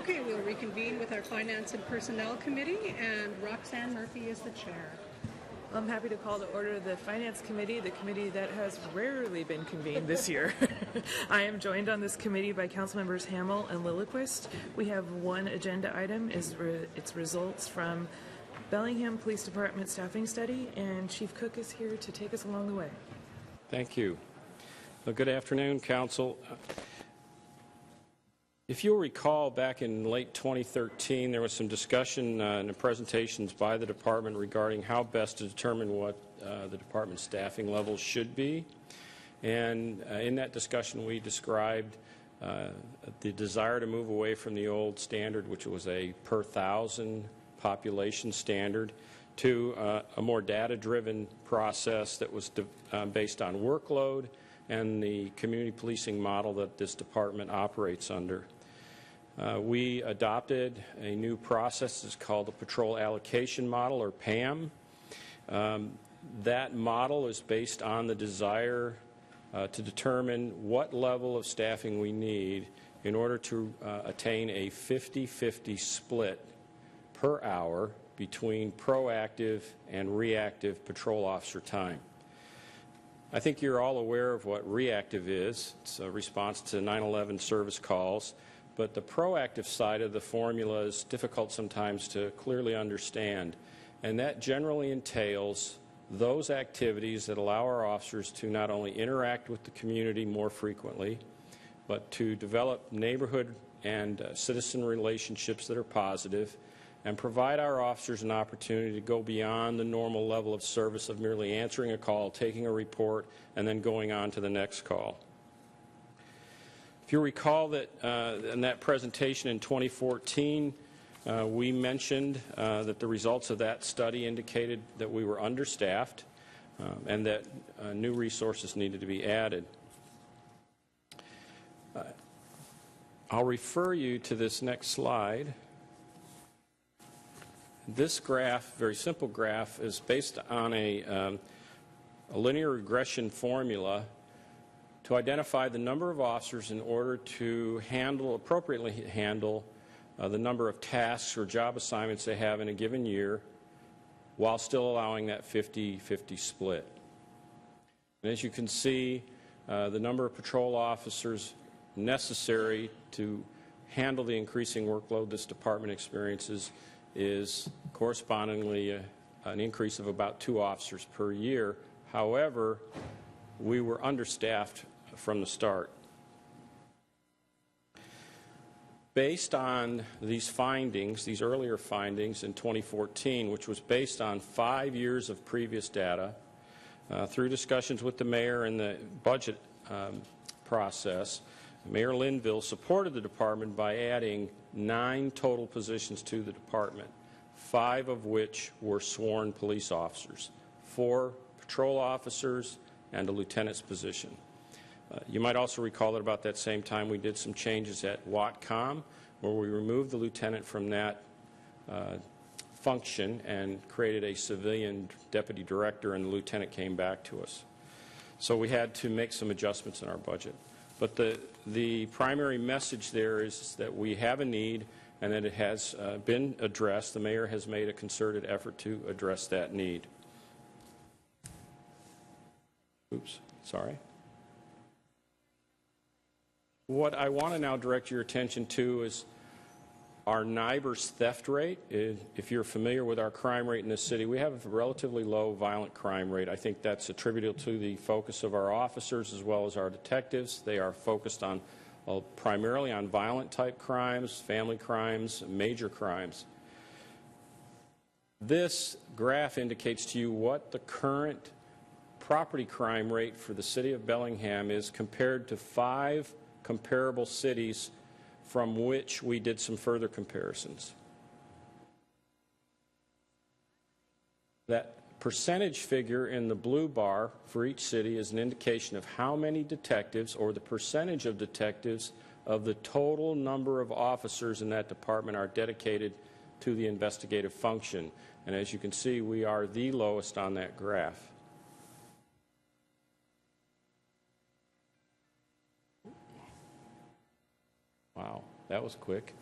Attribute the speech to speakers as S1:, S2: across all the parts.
S1: Okay, we'll reconvene with our Finance and Personnel Committee, and Roxanne Murphy is the chair.
S2: I'm happy to call to order the Finance Committee, the committee that has rarely been convened this year. I am joined on this committee by Council Members Hamel and Lilliquist. We have one agenda item. It's results from Bellingham Police Department staffing study, and Chief Cook is here to take us along the way.
S3: Thank you. Well, good afternoon, Council. If you'll recall, back in late 2013, there was some discussion in the presentations by the department regarding how best to determine what the department's staffing levels should be. And in that discussion, we described the desire to move away from the old standard, which was a per thousand population standard, to a more data-driven process that was based on workload and the community policing model that this department operates under. We adopted a new process. It's called the Patrol Allocation Model, or PAM. That model is based on the desire to determine what level of staffing we need in order to attain a 50-50 split per hour between proactive and reactive patrol officer time. I think you're all aware of what reactive is. It's a response to 9/11 service calls. But the proactive side of the formula is difficult sometimes to clearly understand, and that generally entails those activities that allow our officers to not only interact with the community more frequently, but to develop neighborhood and citizen relationships that are positive, and provide our officers an opportunity to go beyond the normal level of service of merely answering a call, taking a report, and then going on to the next call. If you recall that in that presentation in 2014, we mentioned that the results of that study indicated that we were understaffed and that new resources needed to be added. I'll refer you to this next slide. This graph, very simple graph, is based on a linear regression formula to identify the number of officers in order to appropriately handle the number of tasks or job assignments they have in a given year while still allowing that 50-50 split. And as you can see, the number of patrol officers necessary to handle the increasing workload this department experiences is correspondingly an increase of about 2 officers per year. However, we were understaffed from the start. Based on these findings, these earlier findings in 2014, which was based on 5 years of previous data, through discussions with the mayor and the budget process, Mayor Linville supported the department by adding 9 total positions to the department, 5 of which were sworn police officers, 4 patrol officers, and a lieutenant's position. You might also recall that about that same time we did some changes at WATCOM, where we removed the lieutenant from that function and created a civilian deputy director, and the lieutenant came back to us. So we had to make some adjustments in our budget. But the primary message there is that we have a need and that it has been addressed. The mayor has made a concerted effort to address that need. Oops, sorry. What I want to now direct your attention to is our NIBRS theft rate. If you're familiar with our crime rate in this city, we have a relatively low violent crime rate. I think that's attributable to the focus of our officers as well as our detectives. They are focused on primarily on violent type crimes, family crimes, major crimes. This graph indicates to you what the current property crime rate for the city of Bellingham is compared to 5 comparable cities from which we did some further comparisons. That percentage figure in the blue bar for each city is an indication of how many detectives, or the percentage of detectives of the total number of officers in that department, are dedicated to the investigative function. And as you can see, we are the lowest on that graph. Wow, that was quick.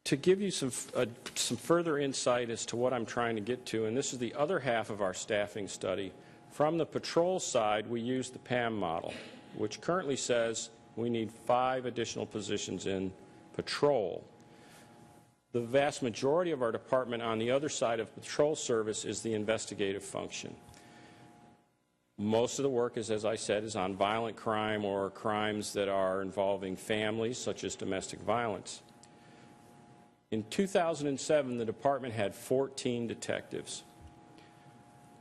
S3: To give you some further insight as to what I'm trying to get to, and this is the other half of our staffing study, from the patrol side, we use the PAM model, which currently says we need 5 additional positions in patrol. The vast majority of our department on the other side of patrol service is the investigative function. Most of the work is, as I said, is on violent crime or crimes that are involving families, such as domestic violence. In 2007, the department had 14 detectives.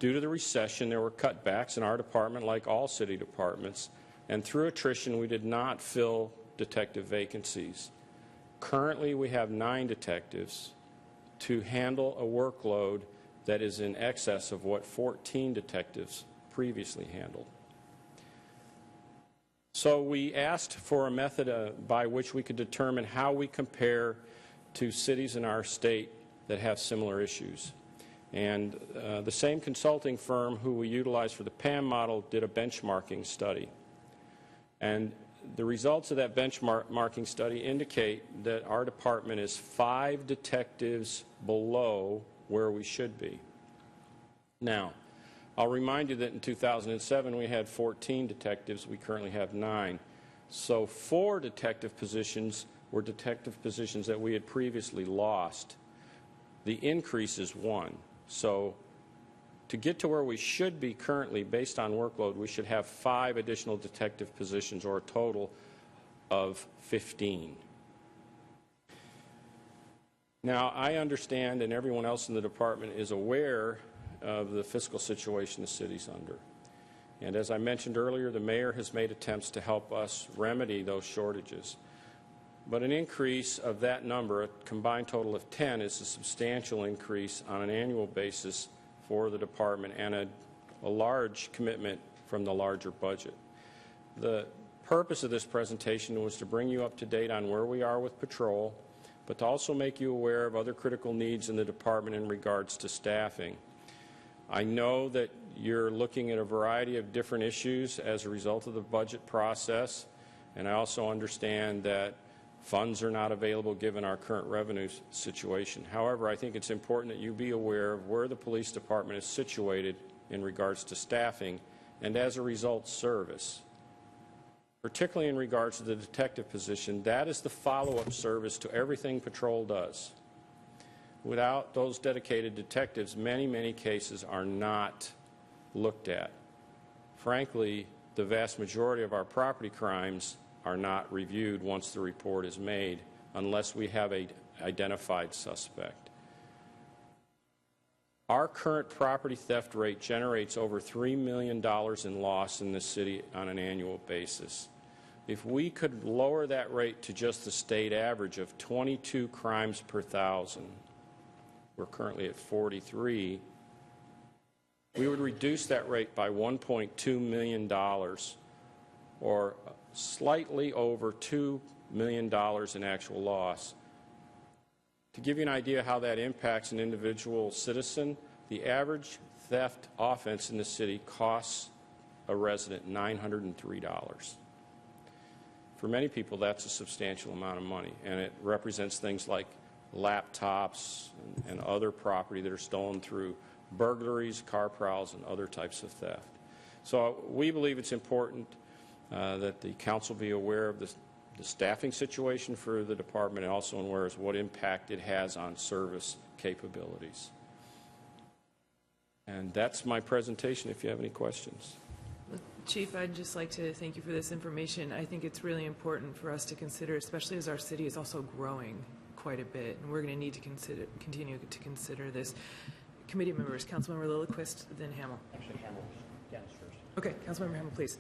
S3: Due to the recession, there were cutbacks in our department, like all city departments, and through attrition, we did not fill detective vacancies. Currently, we have 9 detectives to handle a workload that is in excess of what 14 detectives previously handled. So we asked for a method by which we could determine how we compare to cities in our state that have similar issues. And the same consulting firm who we utilized for the PAM model did a benchmarking study. And the results of that benchmarking study indicate that our department is 5 detectives below where we should be. Now, I'll remind you that in 2007 we had 14 detectives. We currently have 9. So 4 detective positions were detective positions that we had previously lost. The increase is 1. So to get to where we should be currently based on workload, we should have 5 additional detective positions, or a total of 15. Now, I understand, and everyone else in the department is aware of the fiscal situation the city's under. And as I mentioned earlier, the mayor has made attempts to help us remedy those shortages. But an increase of that number, a combined total of 10, is a substantial increase on an annual basis for the department, and a large commitment from the larger budget. The purpose of this presentation was to bring you up to date on where we are with patrol, but to also make you aware of other critical needs in the department in regards to staffing. I know that you're looking at a variety of different issues as a result of the budget process, and I also understand that funds are not available given our current revenue situation. However, I think it's important that you be aware of where the police department is situated in regards to staffing and, as a result, service. Particularly in regards to the detective position, that is the follow-up service to everything patrol does. Without those dedicated detectives, many cases are not looked at. Frankly, the vast majority of our property crimes are not reviewed once the report is made unless we have an identified suspect. Our current property theft rate generates over $3 million in loss in this city on an annual basis. If we could lower that rate to just the state average of 22 crimes per thousand, we're currently at 43, we would reduce that rate by $1.2 million, or slightly over $2 million in actual loss. To give you an idea how that impacts an individual citizen, the average theft offense in the city costs a resident $903. For many people, that's a substantial amount of money, and it represents things like laptops and other property that are stolen through burglaries, car prowls, and other types of theft. So we believe it's important that the council be aware of the staffing situation for the department, and also aware of what impact it has on service capabilities. And that's my presentation if you have any questions.
S2: Chief, I'd just like to thank you for this information. I think it's really important for us to consider, especially as our city is also growing quite a bit, and we're going to need to continue to consider this. Committee members, Councilmember Lillquist, then Hamel.
S4: Actually, Hamel, Dennis first.
S2: Okay, Councilmember Hamel, please.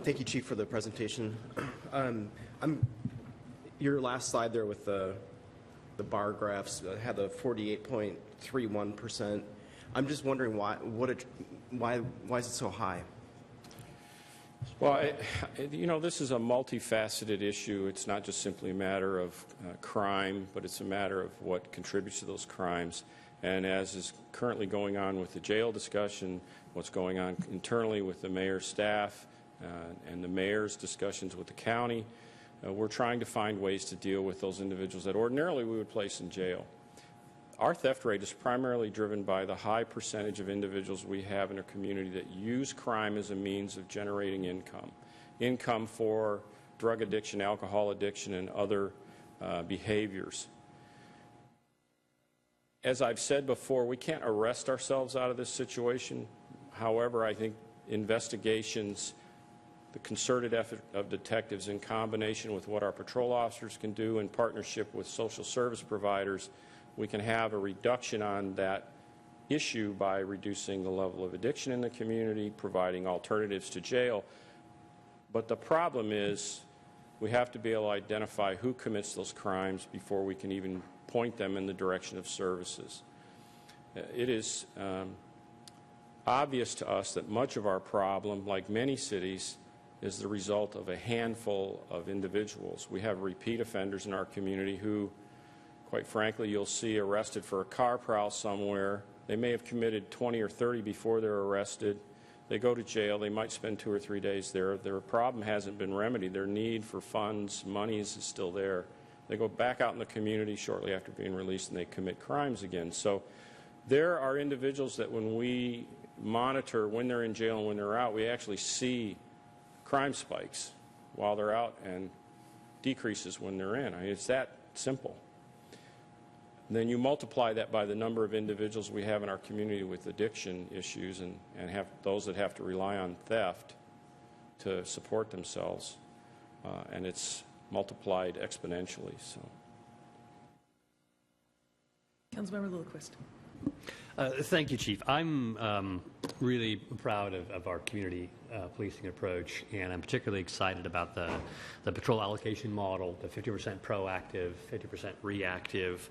S4: Thank you, Chief, for the presentation. Your last slide there with the bar graphs had the 48.31%. I'm just wondering why is it so high?
S3: Well, you know, this is a multifaceted issue. It's not just simply a matter of crime, but it's a matter of what contributes to those crimes. And as is currently going on with the jail discussion, what's going on internally with the mayor's staff and the mayor's discussions with the county, we're trying to find ways to deal with those individuals that ordinarily we would place in jail. Our theft rate is primarily driven by the high percentage of individuals we have in our community that use crime as a means of generating income for drug addiction, alcohol addiction, and other behaviors. As I've said before, we can't arrest ourselves out of this situation. However, I think investigations, the concerted effort of detectives in combination with what our patrol officers can do in partnership with social service providers, we can have a reduction on that issue by reducing the level of addiction in the community, providing alternatives to jail. But the problem is we have to be able to identify who commits those crimes before we can even point them in the direction of services. It is obvious to us that much of our problem, like many cities, is the result of a handful of individuals. We have repeat offenders in our community who, quite frankly, you'll see arrested for a car prowl somewhere. They may have committed 20 or 30 before they're arrested. They go to jail. They might spend 2 or 3 days there. Their problem hasn't been remedied. Their need for funds, money is still there. They go back out in the community shortly after being released and they commit crimes again. So there are individuals that when we monitor when they're in jail and when they're out, we actually see crime spikes while they're out and decreases when they're in. I mean, it's that simple. Then you multiply that by the number of individuals we have in our community with addiction issues and have those that have to rely on theft to support themselves, and it's multiplied exponentially. So,
S2: Councilmember Lillquist.
S5: Thank you, Chief. I'm really proud of our community policing approach, and I'm particularly excited about the patrol allocation model, the 50% proactive, 50% reactive.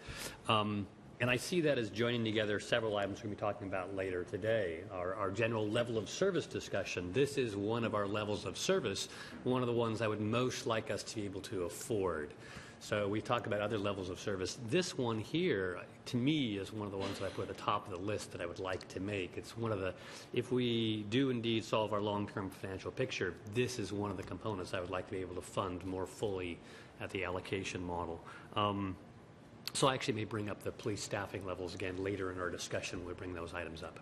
S5: And I see that as joining together several items we're going to be talking about later today. Our general level of service discussion. This is one of our levels of service, one of the ones I would most like us to be able to afford. So we talk about other levels of service. This one here, to me, is one of the ones that I put at the top of the list that I would like to make. It's one of the, if we do indeed solve our long-term financial picture, this is one of the components I would like to be able to fund more fully at the allocation model. So I actually may bring up the police staffing levels again later in our discussion when we bring those items up.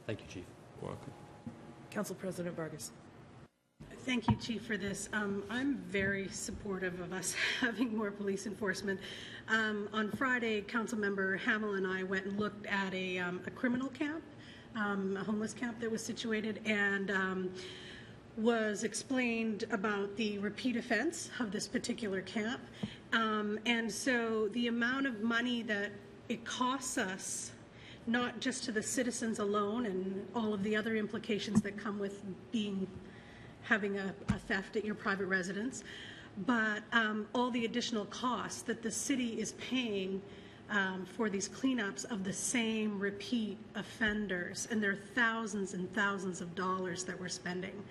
S5: Thank you, Chief.
S3: welcome.
S2: Council President Vargas.
S1: Thank you, Chief, for this. I'm very supportive of us having more police enforcement. On Friday, Councilmember Hamel and I went and looked at a criminal camp, a homeless camp that was situated, and was explained about the repeat offense of this particular camp. And so the amount of money that it costs us, not just to the citizens alone and all of the other implications that come with having a theft at your private residence, but all the additional costs that the city is paying for these cleanups of the same repeat offenders. And there are thousands and thousands of dollars that we're spending,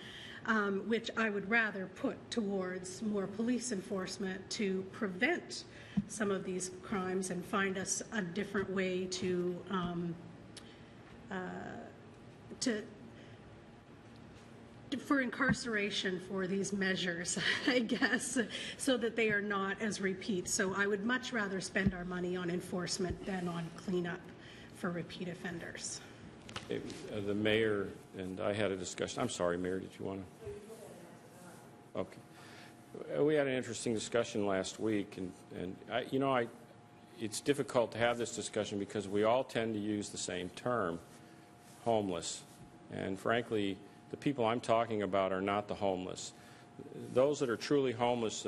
S1: which I would rather put towards more police enforcement to prevent some of these crimes and find us a different way for incarceration for these measures, I guess, so that they are not as repeats. So I would much rather spend our money on enforcement than on cleanup for repeat offenders.
S3: The mayor and I had a discussion. I'm sorry, Mayor, did you want to? Okay. We had an interesting discussion last week, and it's difficult to have this discussion because we all tend to use the same term, homeless. And frankly, the people I'm talking about are not the homeless. Those that are truly homeless,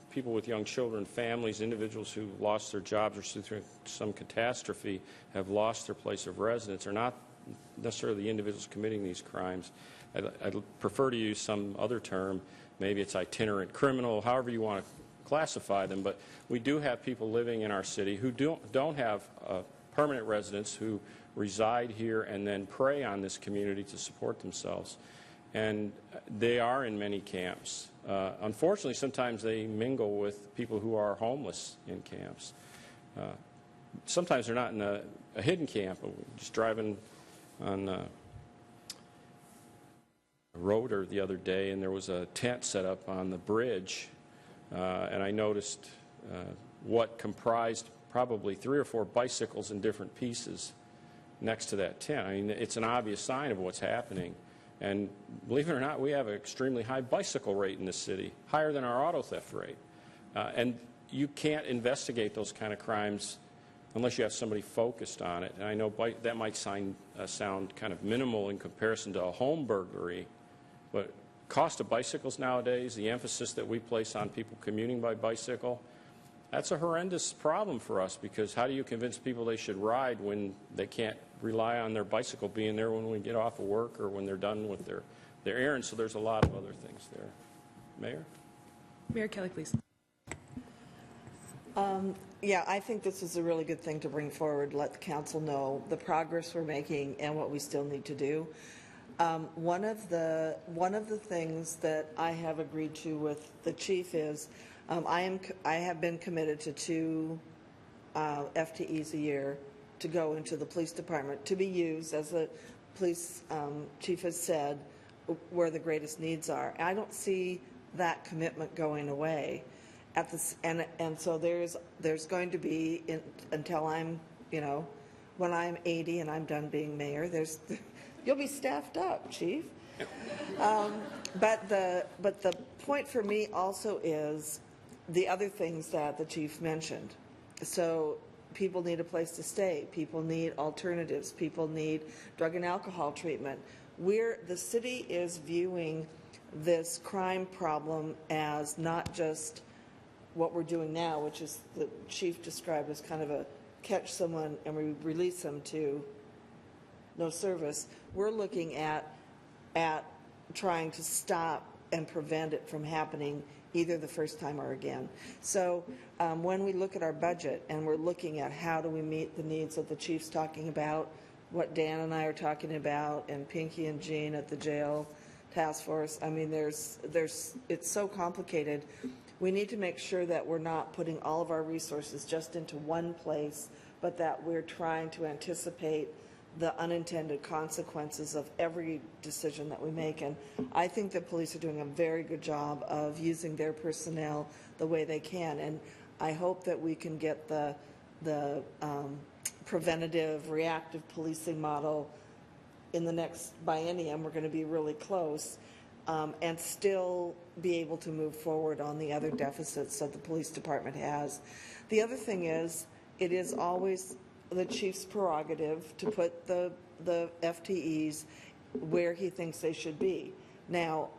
S3: people with young children, families, individuals who lost their jobs or through some catastrophe have lost their place of residence, are not necessarily the individuals committing these crimes. I'd prefer to use some other term. Maybe it's itinerant criminal, however you want to classify them. But we do have people living in our city who don't have permanent residence, who reside here and then prey on this community to support themselves. And they are in many camps. Unfortunately, sometimes they mingle with people who are homeless in camps. sometimes they're not in a hidden camp, just driving on a road the other day, and there was a tent set up on the bridge, and I noticed what comprised probably 3 or 4 bicycles in different pieces next to that tent. I mean, it's an obvious sign of what's happening. And believe it or not, we have an extremely high bicycle rate in this city, higher than our auto theft rate. And you can't investigate those kind of crimes unless you have somebody focused on it. And I know that might sound kind of minimal in comparison to a home burglary, but cost of bicycles nowadays, the emphasis that we place on people commuting by bicycle, that's a horrendous problem for us, because how do you convince people they should ride when they can't rely on their bicycle being there when we get off of work or when they're done with their errands? So there's a lot of other things there. Mayor?
S2: Mayor Kelly, please.
S6: Yeah, I think this is a really good thing to bring forward, let the council know the progress we're making and what we still need to do. One of the things that I have agreed to with the chief is I have been committed to 2 FTEs a year to go into the police department to be used, as the police chief has said, where the greatest needs are. I don't see that commitment going away. And so there's going to be, until I'm, when I'm 80 and I'm done being mayor, you'll be staffed up, chief. But the point for me also is the other things that the chief mentioned. So people need a place to stay. People need alternatives. People need drug and alcohol treatment. The city is viewing this crime problem as not just what we're doing now, which is the chief described as kind of a catch someone and we release them to no service. We're looking at trying to stop and prevent it from happening either the first time or again. So when we look at our budget and we're looking at how do we meet the needs that the chief's talking about, what Dan and I are talking about, and Pinky and Jean at the jail task force, I mean, it's so complicated. We need to make sure that we're not putting all of our resources just into one place, but that we're trying to anticipate the unintended consequences of every decision that we make. And I think that police are doing a very good job of using their personnel the way they can. And I hope that we can get the preventative, reactive policing model in the next biennium. We're going to be really close. And still be able to move forward on the other deficits that the police department has. The other thing is, it is always the chief's prerogative to put the FTEs where he thinks they should be. Now,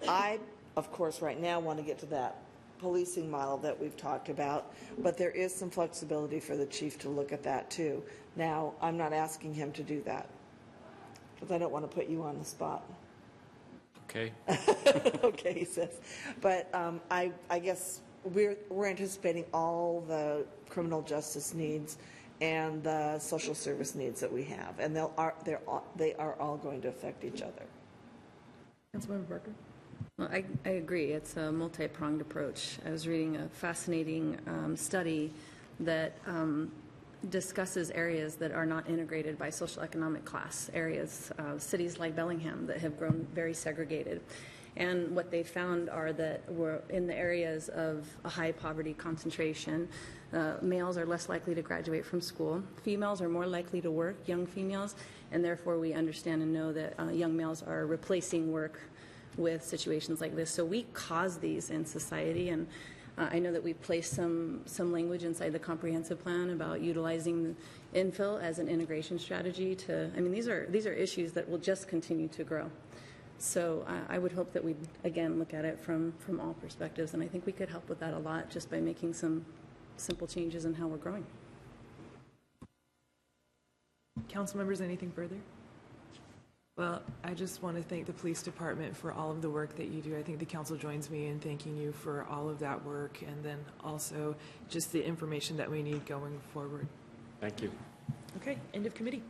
S6: I, of course, right now want to get to that policing model that we've talked about, but there is some flexibility for the chief to look at that too. Now, I'm not asking him to do that, because I don't want to put you on the spot.
S3: Okay.
S6: Okay, he says. But I guess we're anticipating all the criminal justice needs and the social service needs that we have, and they are all going to affect each other.
S2: Councilmember Barker.
S7: Well, I agree. It's a multi-pronged approach. I was reading a fascinating study that discusses areas that are not integrated by social economic class areas, cities like Bellingham that have grown very segregated. And what they found are that we're in the areas of a high poverty concentration, males are less likely to graduate from school. Females are more likely to work, young females, and therefore we understand and know that young males are replacing work with situations like this. So we cause these in society, and I know that we placed some language inside the comprehensive plan about utilizing infill as an integration strategy to, I mean, these are issues that will just continue to grow. So I would hope that we'd, again, look at it from all perspectives, and I think we could help with that a lot just by making some simple changes in how we're growing.
S2: Council members, anything further? Well, I just want to thank the police department for all of the work that you do. I think the council joins me in thanking you for all of that work, and then also just the information that we need going forward.
S3: Thank you.
S2: Okay, end of committee.